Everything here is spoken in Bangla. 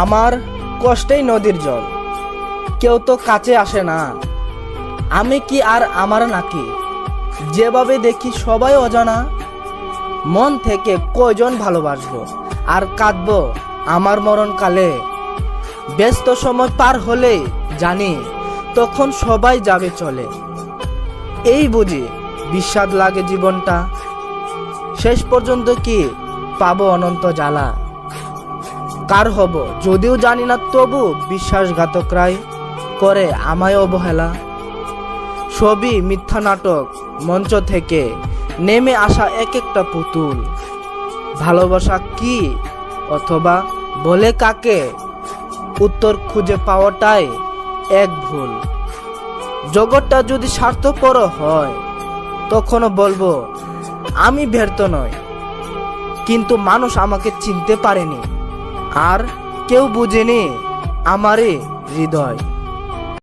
আমার কষ্টেই নদীর জল, কেউ তো কাছে আসে না। আমি কি আর আমার নাকি, যেভাবে দেখি সবাই অজানা। মন থেকে কয়জন ভালোবাসবো আর কাঁদবো আমার মরণকালে। ব্যস্ত সময় পার হলে জানি তখন সবাই যাবে চলে। এই বুঝি বিস্বাদ লাগে জীবনটা, শেষ পর্যন্ত কি পাবো অনন্ত জ্বালা। কার হব যদিও জানি না, তবু বিশ্বাসঘাতকরাই করে আমায় অবহেলা। সবই মিথ্যা নাটক, মঞ্চ থেকে নেমে আসা এক একটা পুতুল। ভালোবাসা কি অথবা বলে কাকে, উত্তর খুঁজে পাওয়াটাই এক ভুল। জগৎটা যদি স্বার্থপর হয় তখনও বলবো আমি ব্যর্থ নয়, কিন্তু মানুষ আমাকে চিনতে পারেনি আর কেউ বুঝেনি আমারই হৃদয়।